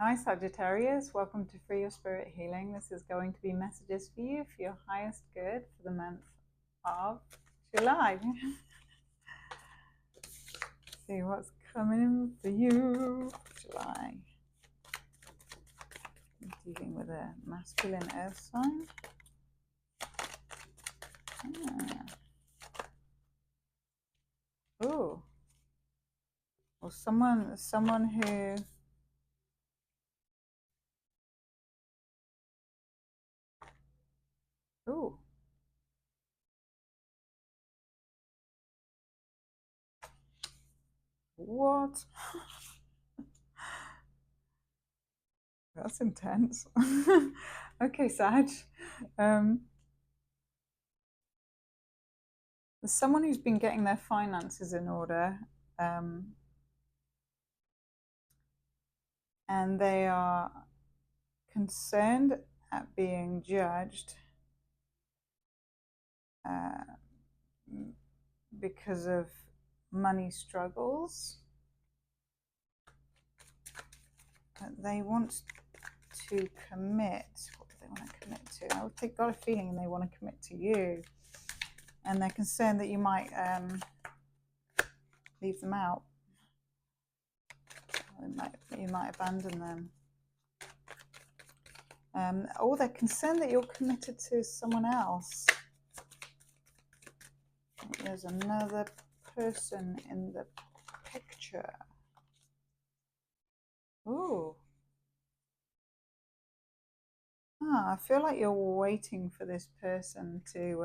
Hi Sagittarius, welcome to Free Your Spirit Healing. This is going to be messages for you for your highest good for the month of July. See what's coming in for you for July. I'm dealing with a masculine earth sign. Oh, or someone who oh. What? That's intense. Okay, Sag. There's someone who's been getting their finances in order, and they are concerned at being judged because of money struggles. They want to commit. What do they want to commit to? I've got a feeling they want to commit to you, and they're concerned that you might leave them out. You might abandon them. Or they're concerned that you're committed to someone else. There's another person in the picture. Ooh. I feel like you're waiting for this person to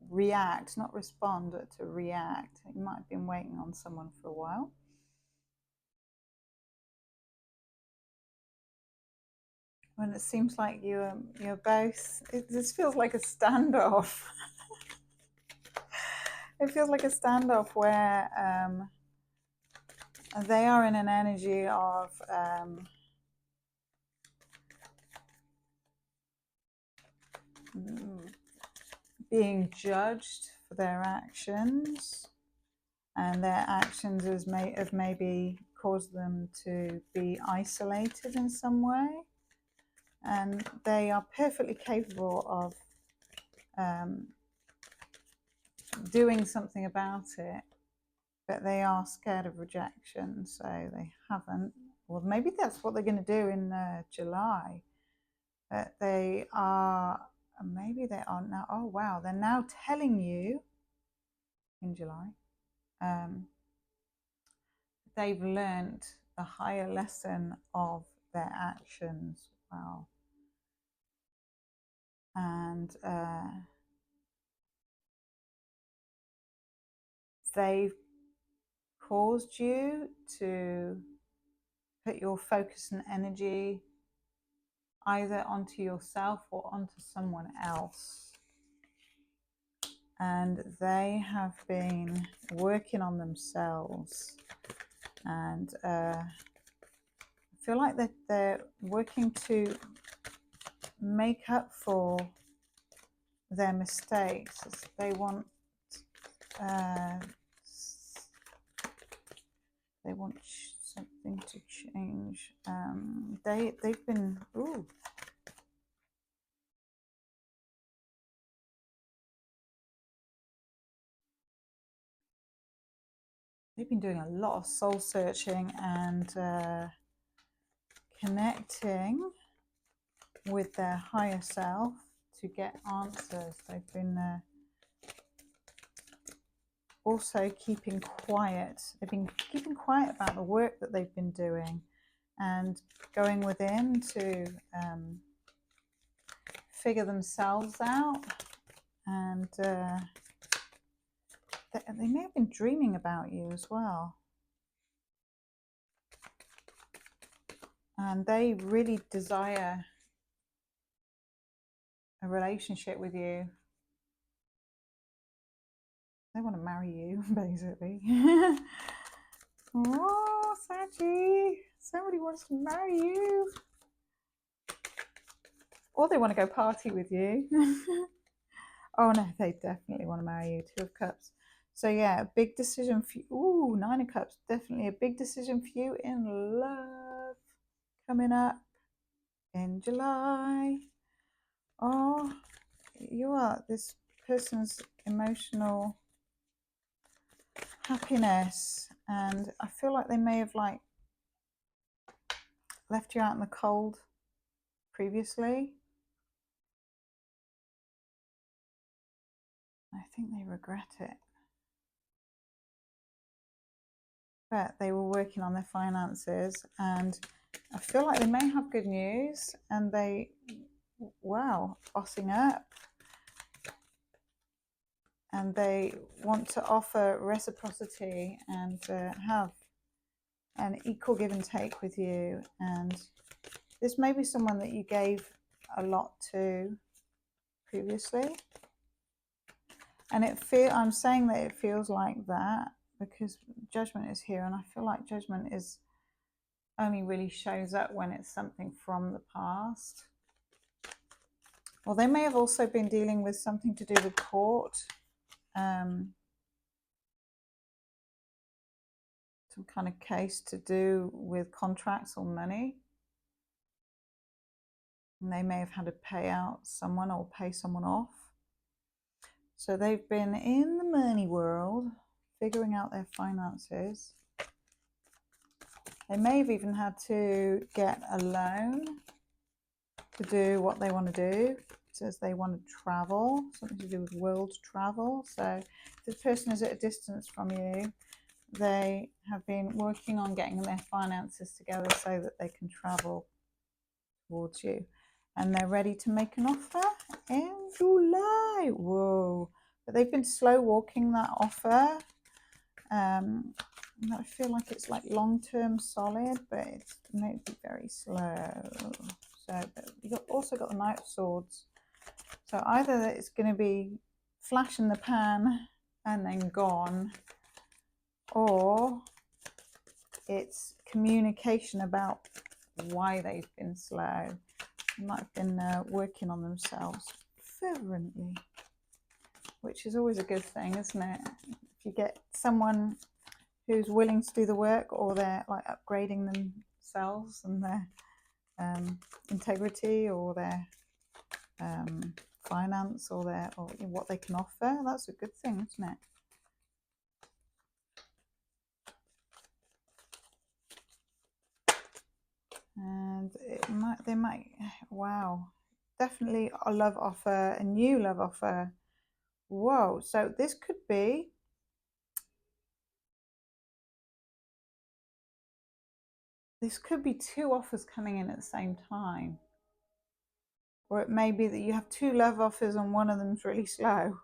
react, not respond, but to react. You might have been waiting on someone for a while. When it seems like you're both, this feels like a standoff. It feels like a standoff where they are in an energy of being judged for their actions, and their actions have maybe caused them to be isolated in some way, and they are perfectly capable of doing something about it, but they are scared of rejection, so they haven't. Well, maybe that's what they're going to do in July, but they are, maybe they are now, oh wow, they're now telling you in July they've learned the higher lesson of their actions. Wow. And they've caused you to put your focus and energy either onto yourself or onto someone else. And they have been working on themselves, and I feel like that they're working to make up for their mistakes. They want something to change. They've been they've been doing a lot of soul searching and connecting with their higher self to get answers. They've been also keeping quiet. They've been keeping quiet about the work that they've been doing and going within to figure themselves out. And they may have been dreaming about you as well. And they really desire a relationship with you. They want to marry you, basically. Oh, Saggy, somebody wants to marry you. Or they want to go party with you. Oh no, they definitely want to marry you. Two of Cups. So yeah, a big decision for you. Ooh, Nine of Cups, definitely a big decision for you in love coming up in July. Oh, you are this person's emotional happiness, and I feel like they may have like left you out in the cold previously. I think they regret it. But they were working on their finances, and I feel like they may have good news, and they, wow, bossing up. And they want to offer reciprocity and have an equal give and take with you. And this may be someone that you gave a lot to previously. And I'm saying that it feels like that because Judgment is here, and I feel like Judgment is only really shows up when it's something from the past. Well, they may have also been dealing with something to do with court, some kind of case to do with contracts or money. And they may have had to pay out someone or pay someone off. So they've been in the money world, figuring out their finances. They may have even had to get a loan to do what they want to do. It says they want to travel, something to do with world travel. So if this person is at a distance from you, they have been working on getting their finances together so that they can travel towards you. And they're ready to make an offer in July. Whoa. But they've been slow walking that offer. I feel like it's like long-term solid, but it's maybe very slow. So but you've also got the Knight of Swords. So either it's going to be flash in the pan and then gone, or it's communication about why they've been slow. They might have been working on themselves fervently, which is always a good thing, isn't it? If you get someone who's willing to do the work, or they're like upgrading themselves and their integrity, or their finance, or what they can offer, that's a good thing, isn't it? And they might, wow, definitely a love offer, a new love offer. Whoa, so this could be two offers coming in at the same time. Or it may be that you have two love offers and one of them's really slow,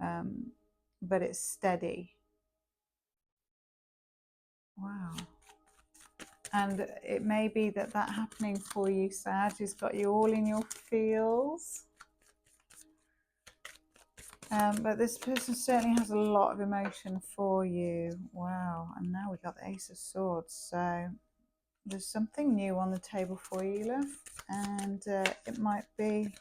but it's steady. Wow. And it may be that happening for you, Sag, has got you all in your feels. But this person certainly has a lot of emotion for you. Wow. And now we've got the Ace of Swords. So there's something new on the table for you, love. And it might be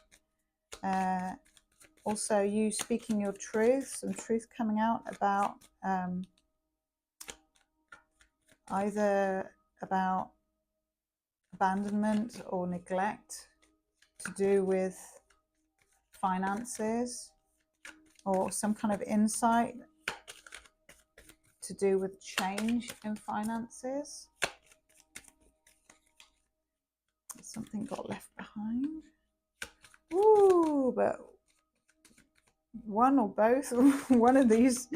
also you speaking your truth, some truth coming out about either about abandonment or neglect to do with finances, or some kind of insight to do with change in finances. Something got left behind. Ooh, but one or both, one of these.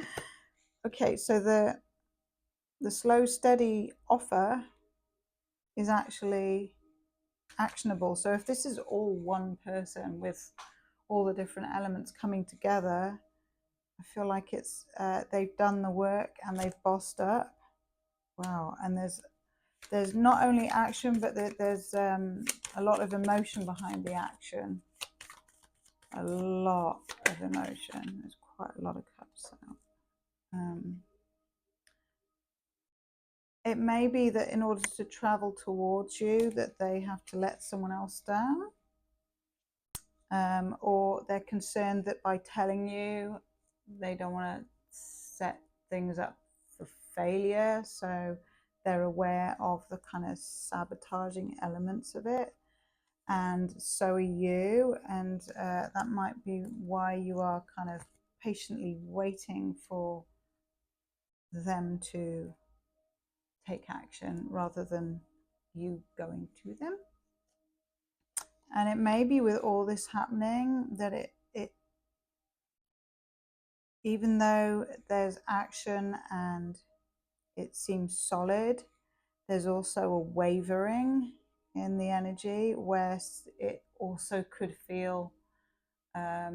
Okay, so the slow, steady offer is actually actionable. So if this is all one person with all the different elements coming together, I feel like it's they've done the work and they've bossed up. Wow. And there's not only action, but there's a lot of emotion behind the action. A lot of emotion. There's quite a lot of cups out. It may be that in order to travel towards you, that they have to let someone else down. Or they're concerned that by telling you, they don't want to set things up for failure, so they're aware of the kind of sabotaging elements of it, and so are you, and that might be why you are kind of patiently waiting for them to take action rather than you going to them. And it may be with all this happening that it even though there's action and it seems solid, there's also a wavering in the energy where it also could feel a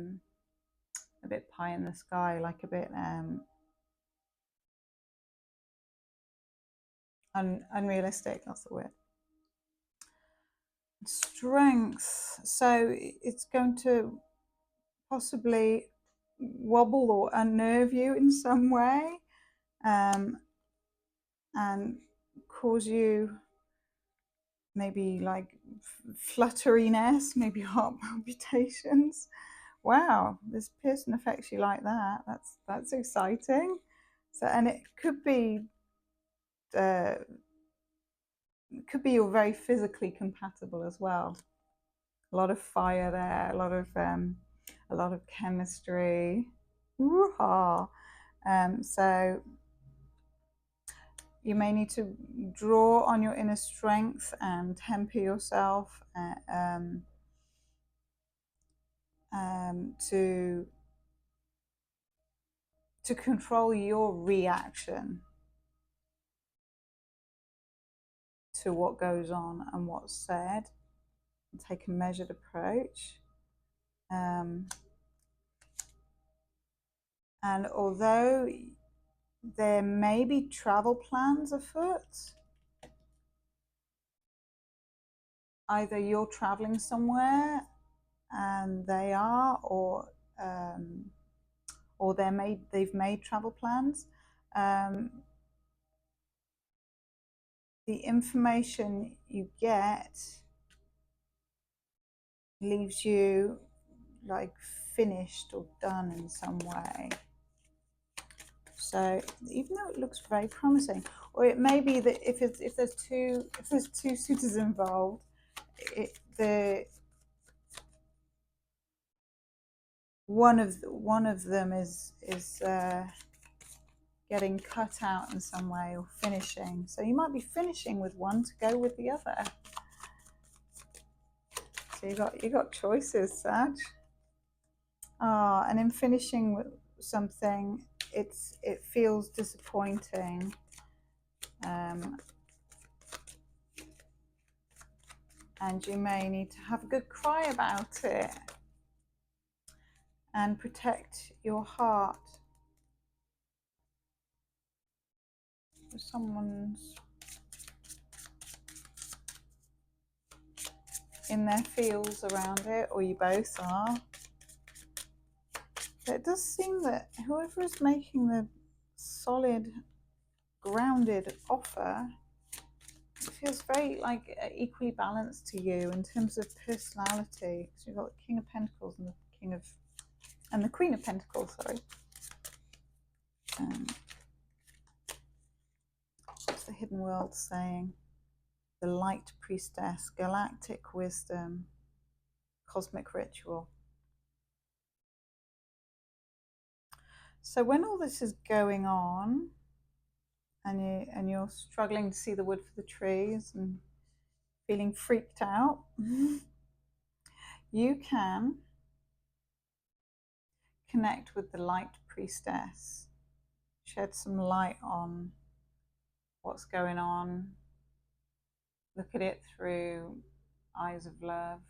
bit pie in the sky, like a bit unrealistic. That's the word. Strength. So it's going to possibly wobble or unnerve you in some way, and cause you maybe like flutteriness, maybe heart palpitations. Wow, this person affects you like that. That's exciting. So, and it could be you're very physically compatible as well. A lot of fire there, a lot of chemistry. So you may need to draw on your inner strength and temper yourself to control your reaction to what goes on and what's said, and take a measured approach. And although there may be travel plans afoot, either you're traveling somewhere and they are, or they've made travel plans. The information you get leaves you like finished or done in some way. So even though it looks very promising, or it may be that if there's two suitors involved, one of them is getting cut out in some way or finishing. So you might be finishing with one to go with the other. So you got choices, Sag. And in finishing with something, it feels disappointing. And you may need to have a good cry about it and protect your heart. Someone's in their feels around it, or you both are. But it does seem that whoever is making the solid, grounded offer, it feels very like equally balanced to you in terms of personality. So you've got the King of Pentacles and the Queen of Pentacles. Sorry. What's the hidden world saying? The Light Priestess, galactic wisdom, cosmic ritual. So when all this is going on, and you're struggling to see the wood for the trees and feeling freaked out, you can connect with the Light Priestess, shed some light on what's going on, look at it through eyes of love,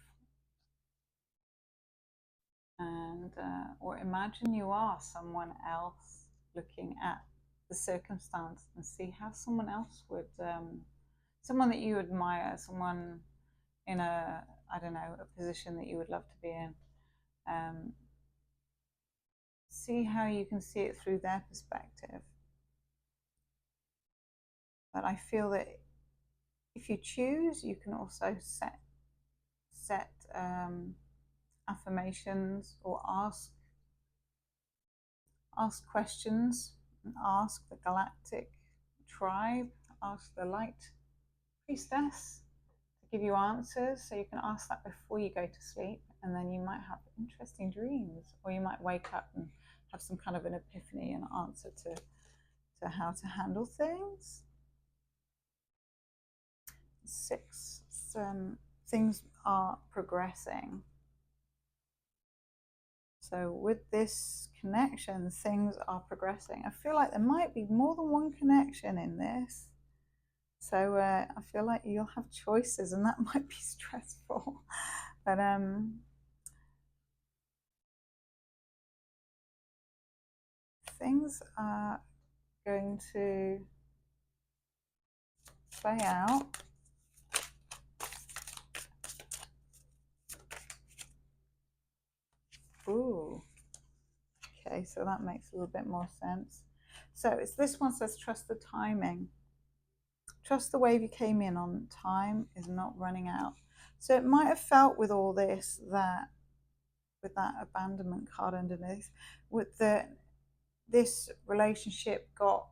and or imagine you are someone else looking at the circumstance and see how someone else would, someone that you admire, someone in a position that you would love to be in. See how you can see it through their perspective. But I feel that if you choose, you can also set affirmations or ask questions and ask the galactic tribe, ask the light priestess to give you answers. So you can ask that before you go to sleep, and then you might have interesting dreams, or you might wake up and have some kind of an epiphany and answer to how to handle things. 6, things are progressing. So with this connection, things are progressing. I feel like there might be more than one connection in this. So I feel like you'll have choices, and that might be stressful. But things are going to play out. Ooh. Okay, so that makes a little bit more sense. So it's this one says, trust the timing. Trust the wave you came in on. Time is not running out. So it might have felt with all this that, with that abandonment card underneath, with this relationship got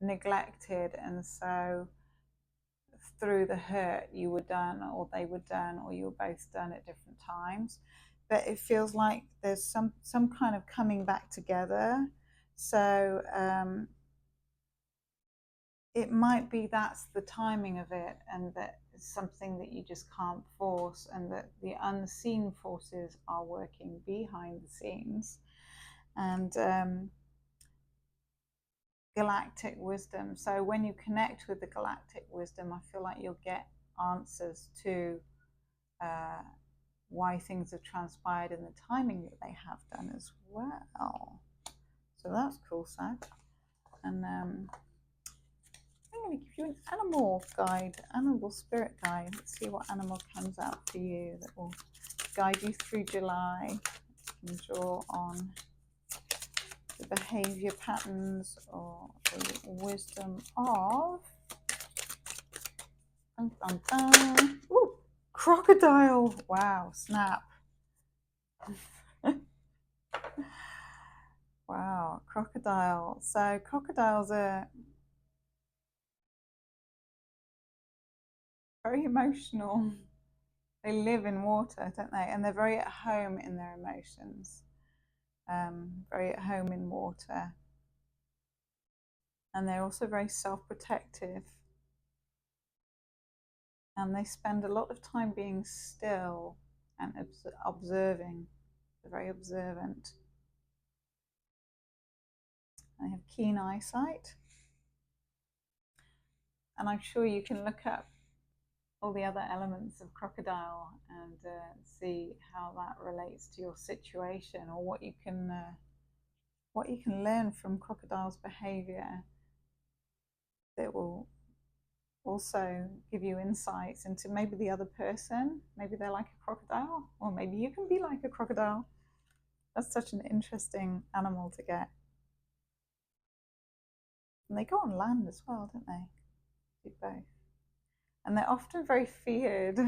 neglected, and so through the hurt you were done, or they were done, or you were both done at different times. But it feels like there's some kind of coming back together. So it might be that's the timing of it, and that it's something that you just can't force, and that the unseen forces are working behind the scenes. And galactic wisdom. So when you connect with the galactic wisdom, I feel like you'll get answers to why things have transpired in the timing that they have done as well. So that's cool, Sag. And I'm going to give you an animal guide, animal spirit guide. Let's see what animal comes out for you that will guide you through July. You can draw on the behavior patterns or the wisdom of ooh, crocodile. Wow, snap. Wow, crocodile. So crocodiles are very emotional. They live in water, don't they? And they're very at home in their emotions. Very at home in water. And they're also very self-protective. And they spend a lot of time being still and observing. They're very observant. They have keen eyesight. And I'm sure you can look up all the other elements of crocodile and see how that relates to your situation, or what you can learn from crocodile's behavior that will also give you insights into maybe the other person. Maybe they're like a crocodile, or maybe you can be like a crocodile. That's such an interesting animal to get. And they go on land as well, don't they? Do both. And they're often very feared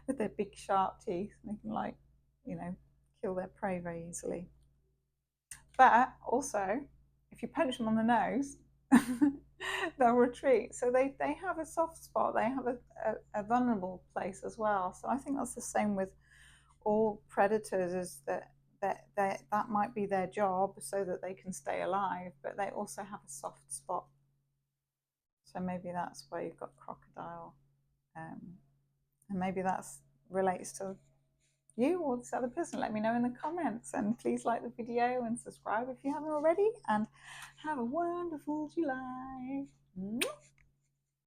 with their big sharp teeth. They can, like, you know, kill their prey very easily. But also, if you punch them on the nose, they'll retreat. So they have a soft spot. They have a vulnerable place as well. So I think that's the same with all predators, is that might be their job so that they can stay alive, but they also have a soft spot. So maybe that's where you've got crocodile. And maybe that relates to you or this other person. Let me know in the comments, and please like the video and subscribe if you haven't already, and have a wonderful July.